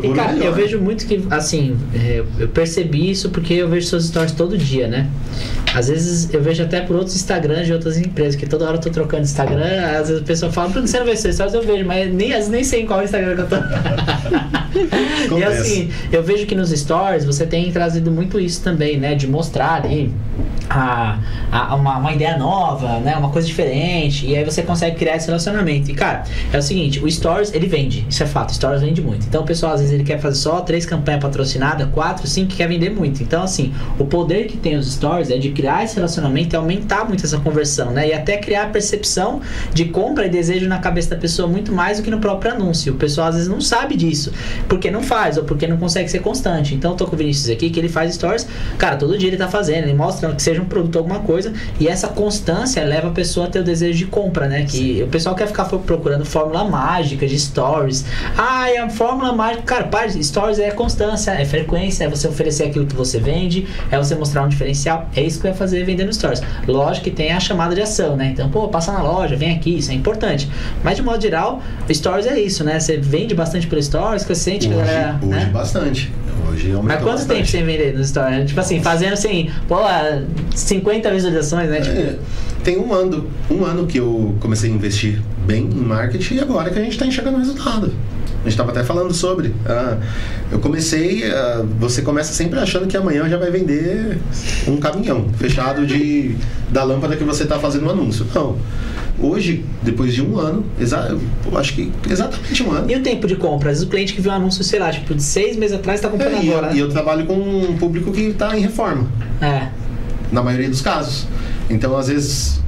E, cara, eu vejo muito que, assim, eu percebi isso porque eu vejo seus stories todo dia, né? Às vezes eu vejo até por outros Instagrams de outras empresas, que toda hora eu tô trocando Instagram, às vezes a pessoa fala, por que você não vê seus stories? Eu vejo, mas às vezes nem sei em qual Instagram que eu tô. E assim, eu vejo que nos stories você tem trazido muito isso também, né? De mostrar ali uma ideia nova, né? Uma coisa diferente, e aí você consegue criar esse relacionamento. E cara, é o seguinte, o Stories, ele vende, isso é fato, o Stories vende muito. Então o pessoal às vezes ele quer fazer só 3 campanhas patrocinadas, 4, 5, que quer vender muito. Então assim, o poder que tem os Stories é de criar esse relacionamento e aumentar muito essa conversão, né? E até criar a percepção de compra e desejo na cabeça da pessoa muito mais do que no próprio anúncio. O pessoal às vezes não sabe disso, porque não faz, ou porque não consegue ser constante. Então eu tô com o Vinícius aqui, que ele faz Stories, cara, todo dia ele tá fazendo, ele mostra que seja um produto ou alguma coisa, e essa constância leva a pessoa a ter o desejo de compra, né? Que Sim. O pessoal quer ficar procurando fórmula mágica de Stories. É a fórmula mágica. Cara, Stories é constância, é frequência, é você oferecer aquilo que você vende, é você mostrar um diferencial. É isso que vai fazer vendendo Stories. Lógico que tem a chamada de ação, né? Então, passa na loja, vem aqui, isso é importante. Mas de modo geral, Stories é isso, né? Você vende bastante pelo Stories, que você sente que galera. Hoje né? Bastante. Hoje Mas quanto tempo você vender nos Stories? Tipo assim, fazendo assim, 50 visualizações, né? Tipo... Tem um ano que eu comecei a investir bem em marketing e agora que a gente está enxergando o resultado. A gente estava até falando sobre. Eu comecei... você começa sempre achando que amanhã já vai vender um caminhão fechado da lâmpada que você está fazendo o anúncio. Não. Hoje, depois de um ano, acho que exatamente um ano. E o tempo de compra? Às vezes o cliente que viu um anúncio, sei lá, tipo de 6 meses atrás está comprando agora. E eu trabalho com um público que está em reforma. Na maioria dos casos. Então, às vezes,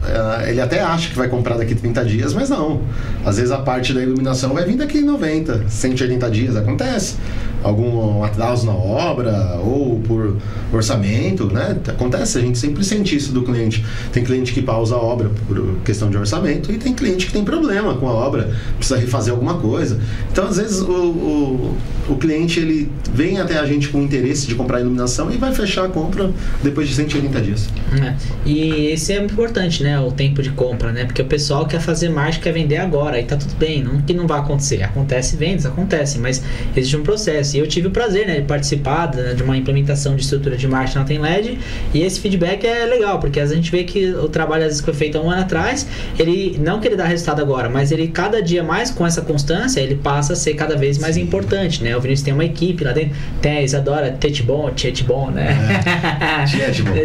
ele até acha que vai comprar daqui 30 dias, mas não. Às vezes a parte da iluminação vai vir daqui 90, 180 dias. Acontece. Algum atraso na obra ou por orçamento, né? Acontece, a gente sempre sente isso do cliente. Tem cliente que pausa a obra por questão de orçamento e tem cliente que tem problema com a obra, precisa refazer alguma coisa. Então, às vezes, o cliente ele vem até a gente com interesse de comprar iluminação e vai fechar a compra depois de 180 dias. E esse é importante, né? O tempo de compra, né? Porque o pessoal quer fazer marketing, quer vender agora, e tá tudo bem, não que não vai acontecer. Acontece vendas, acontece, mas existe um processo. E eu tive o prazer, né, de participar de uma implementação de estrutura de marketing na TemLed, e esse feedback é legal, porque às vezes a gente vê que o trabalho às vezes que foi feito há um ano atrás, ele não que ele dá resultado agora, mas ele cada dia mais com essa constância, ele passa a ser cada vez mais importante, né? O Vinícius tem uma equipe lá dentro, tem a Isadora Tietbon, né?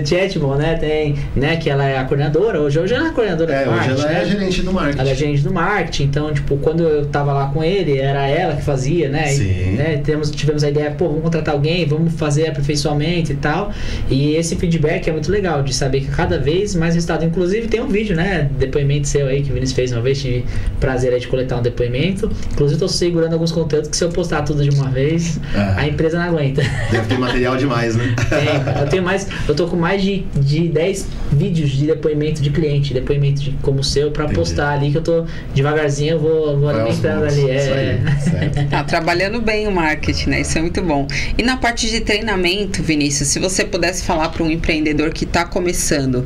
Tietbon, né? Tem, né, que ela é a coordenadora, hoje ela é a coordenadora do marketing. Hoje ela é a gerente do marketing. Ela é gerente do marketing, então, tipo, quando eu tava lá com ele, era ela que fazia, né? Sim. E, né, tivemos a ideia, vamos contratar alguém, vamos fazer aperfeiçoamento e tal. E esse feedback é muito legal, de saber que cada vez mais resultado. Inclusive tem um vídeo, né, depoimento seu aí, que o Vinícius fez uma vez, tive prazer aí de coletar um depoimento. Inclusive tô segurando alguns conteúdos que se eu postar tudo de uma vez, a empresa não aguenta. Deve ter material demais, né? Eu tô com mais de 10 vídeos de depoimento de cliente, depoimento como o seu, pra postar ali, que eu tô devagarzinho, eu vou alimentando ali. Trabalhando bem o marketing, né? Isso é muito bom. E na parte de treinamento, Vinícius, se você pudesse falar para um empreendedor que está começando,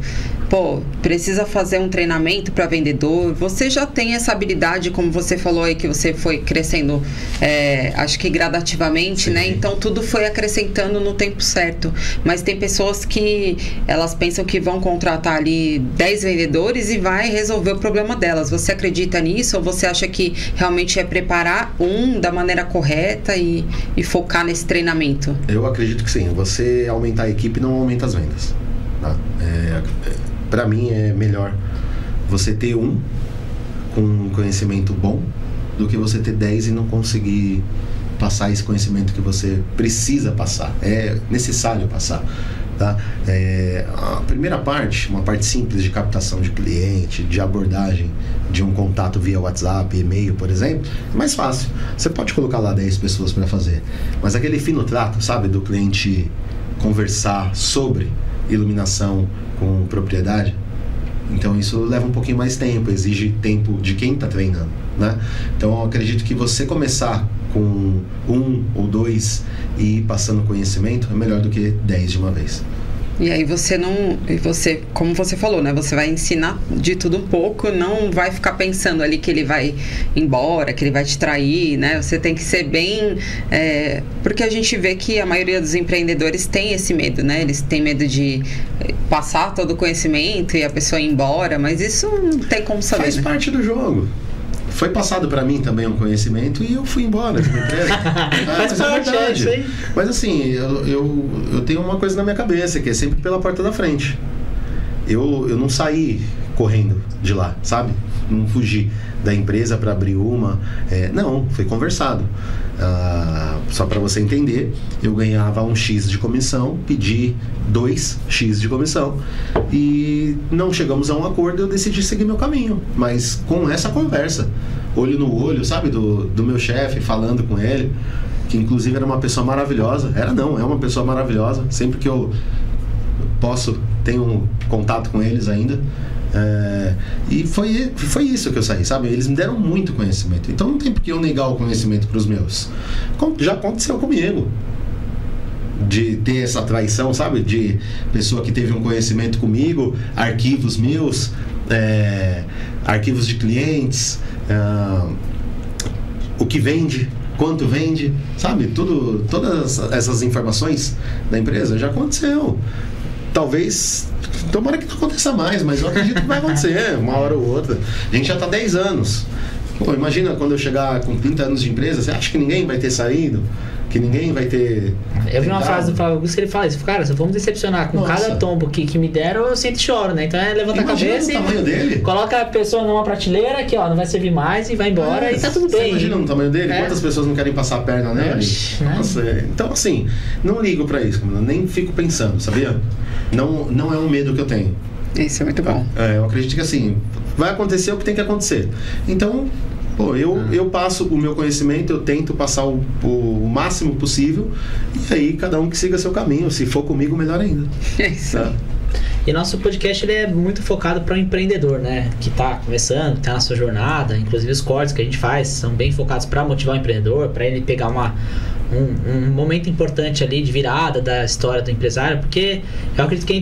precisa fazer um treinamento para vendedor, você já tem essa habilidade, como você falou aí, que você foi crescendo, acho que gradativamente, Sim. né? Então tudo foi acrescentando no tempo certo. Mas tem pessoas que elas pensam que vão contratar ali 10 vendedores e vai resolver o problema delas. Você acredita nisso ou você acha que realmente é preparar da maneira correta e focar nesse treinamento? Eu acredito que sim. Você aumentar a equipe não aumenta as vendas. Tá? Para mim é melhor você ter com conhecimento bom do que você ter 10 e não conseguir passar esse conhecimento que você precisa passar. É necessário passar. Tá? A primeira parte, uma parte simples de captação de cliente, de abordagem de um contato via WhatsApp, e-mail, por exemplo, é mais fácil. Você pode colocar lá 10 pessoas para fazer. Mas aquele fino trato, sabe, do cliente conversar sobre iluminação com propriedade, então isso leva um pouquinho mais tempo, exige tempo de quem está treinando, né? Então eu acredito que você começar com 1 ou 2 e ir passando conhecimento é melhor do que 10 de uma vez. E aí você, como você falou, né? Você vai ensinar de tudo um pouco, não vai ficar pensando ali que ele vai embora, que ele vai te trair, né? Você tem que ser bem... porque a gente vê que a maioria dos empreendedores tem esse medo, né? Eles têm medo de passar todo o conhecimento e a pessoa ir embora, mas isso não tem como saber. Faz parte do jogo. Foi passado para mim também um conhecimento e eu fui embora de uma empresa. Faz parte, é isso aí. Mas assim, eu tenho uma coisa na minha cabeça, que é sempre pela porta da frente. Eu não saí correndo de lá, sabe? Não fugi da empresa para abrir uma. Não, foi conversado. Só para você entender, eu ganhava 1 X de comissão, pedi 2 X de comissão e não chegamos a um acordo. Eu decidi seguir meu caminho, mas com essa conversa, olho no olho, sabe, do meu chefe, falando com ele, que inclusive era uma pessoa maravilhosa. É uma pessoa maravilhosa. Sempre que eu posso, tenho contato com eles ainda. E foi isso que eu saí, sabe? Eles me deram muito conhecimento, então não tem por que eu negar o conhecimento para os meus. Já aconteceu comigo de ter essa traição, sabe? De pessoa que teve um conhecimento comigo, arquivos meus, arquivos de clientes, o que vende, quanto vende, sabe? Todas essas informações da empresa já aconteceu. Talvez, tomara que não aconteça mais, mas eu acredito que vai acontecer uma hora ou outra. A gente já está 10 anos. Pô, imagina quando eu chegar com 30 anos de empresa, você acha que ninguém vai ter saído? Que ninguém vai ter... Eu vi uma frase do Flávio Augusto que ele fala isso: cara, se vamos decepcionar com cada tombo que me deram, eu sempre choro, né? Então levanta a cabeça o tamanho dele. Coloca a pessoa numa prateleira que não vai servir mais e vai embora e tá tudo bem. Imagina o tamanho dele? Quantas pessoas não querem passar a perna nele? Nossa, então assim, não ligo pra isso, nem fico pensando, sabia? Não é um medo que eu tenho. Isso é muito bom. Eu acredito que assim, vai acontecer o que tem que acontecer. Então, eu passo o meu conhecimento, eu tento passar o máximo possível, e aí cada um que siga seu caminho. Se for comigo, melhor ainda. É isso. E nosso podcast ele é muito focado para o empreendedor, né? Que está começando, que está na sua jornada. Inclusive os cortes que a gente faz são bem focados para motivar o empreendedor, para ele pegar um momento importante ali de virada da história do empresário, porque eu acredito que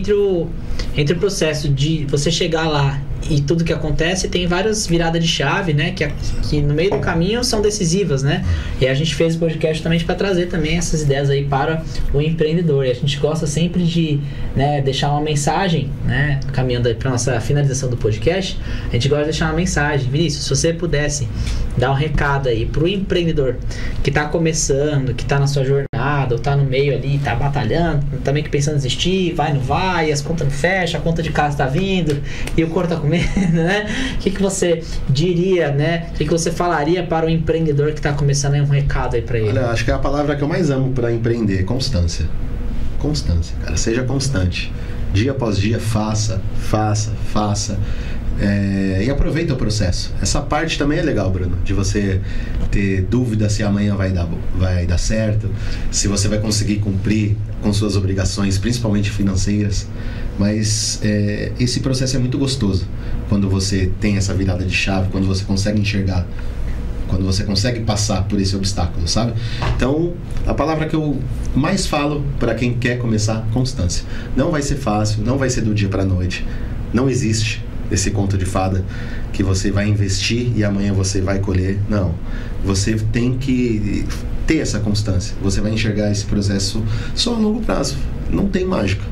entre o processo de você chegar lá e tudo que acontece, tem várias viradas de chave, né? Que no meio do caminho são decisivas, né? E a gente fez o podcast justamente para trazer também essas ideias aí para o empreendedor. E a gente gosta sempre de, né, deixar uma mensagem, né? Caminhando para nossa finalização do podcast, a gente gosta de deixar uma mensagem. Vinícius, se você pudesse dar um recado aí para o empreendedor que está começando, que está na sua jornada, ou está no meio ali, está batalhando, também que pensando em desistir, não vai, as contas não fecham, a conta de casa está vindo e o corpo está comendo, né? O que você diria, né? O que você falaria para o empreendedor que está começando aí, um recado aí para ele? Olha, acho que é a palavra que eu mais amo para empreender: constância. Constância, cara. Seja constante. Dia após dia, faça. E aproveita o processo. Essa parte também é legal, Bruno, de você ter dúvida se amanhã vai dar certo, se você vai conseguir cumprir com suas obrigações, principalmente financeiras. Mas esse processo é muito gostoso quando você tem essa virada de chave, quando você consegue enxergar, quando você consegue passar por esse obstáculo, sabe? Então, a palavra que eu mais falo para quem quer começar: constância. Não vai ser fácil, não vai ser do dia para a noite. Não existe esse conto de fada que você vai investir e amanhã você vai colher. Não. Você tem que ter essa constância. Você vai enxergar esse processo só a longo prazo. Não tem mágica.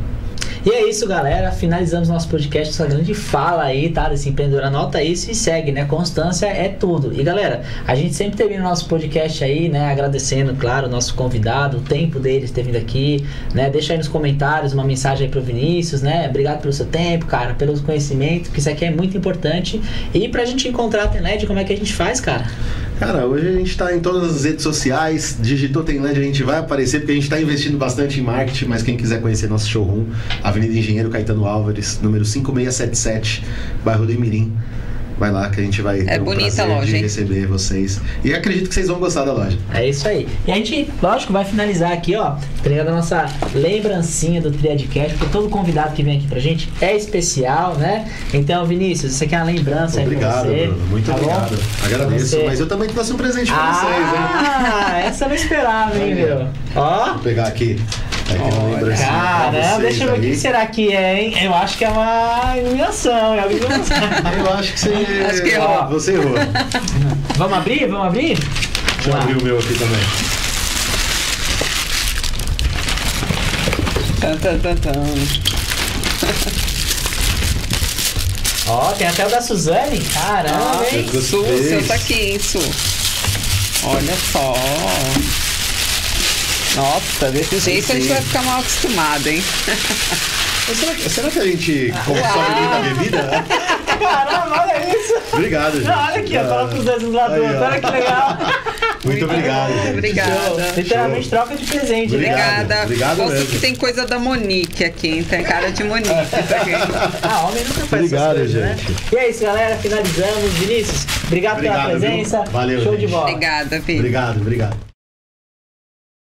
E é isso, galera. Finalizamos nosso podcast, essa grande fala aí, tá? Desse empreendedor. Anota isso e segue, né? Constância é tudo. E, galera, a gente sempre termina o nosso podcast aí, né? Agradecendo, claro, o nosso convidado, o tempo deles ter vindo aqui, né? Deixa aí nos comentários uma mensagem aí pro Vinícius, né? Obrigado pelo seu tempo, cara, pelo conhecimento, que isso aqui é muito importante. E pra gente encontrar a Tenled, como é que a gente faz, cara? Cara, hoje a gente está em todas as redes sociais. Digitou Tenled, a gente vai aparecer, porque a gente está investindo bastante em marketing. Mas quem quiser conhecer nosso showroom, Avenida Engenheiro Caetano Álvares, número 5677, bairro do Imirim, vai lá que a gente vai ter um prazer loja, de receber vocês. E acredito que vocês vão gostar da loja. É isso aí. E a gente, lógico, vai finalizar aqui, ó, tá ligado? A nossa lembrancinha do Triadcast, porque todo convidado que vem aqui pra gente é especial, né? Então, Vinícius, isso aqui é uma lembrança aí pra você. Obrigado, Bruno. Muito obrigado. Bom? Agradeço. Mas eu também trouxe um presente pra vocês, hein? Essa eu não esperava, hein, meu? Ó. Vou pegar aqui. Aqui uma lembrancinha pra Caramba, vocês deixa eu ver o aí. que será que é, hein? Eu acho que é uma iluminação, é uma iluminação. Eu acho que você... Acho que errou. Você errou. Vamos abrir? Vamos abrir? Deixa eu abrir o meu aqui também. Ó, tem até o da Suzane. Caramba, hein? Su, o seu tá aqui, hein, Su? Olha só. Nossa, desse jeito a gente vai ficar mal acostumado, hein? Será que a gente consome muita bebida? Caramba, olha isso. Obrigado, gente. Não, olha aqui, ó, coloca os dois do lado do Aí, outro, ó. olha que legal. Muito obrigado, gente. Obrigada. Literalmente troca de presente, né? Obrigada. Obrigado Gosto mesmo. que tem coisa da Monique aqui, hein? Tem cara de Monique. Tá aqui. Ah, homem nunca faz Obrigado, essas coisas, gente. né? E é isso, galera. Finalizamos. Vinícius, obrigado pela Obrigado, viu? presença. Valeu, Show de gente. bola. Obrigada, Vitor. Obrigado.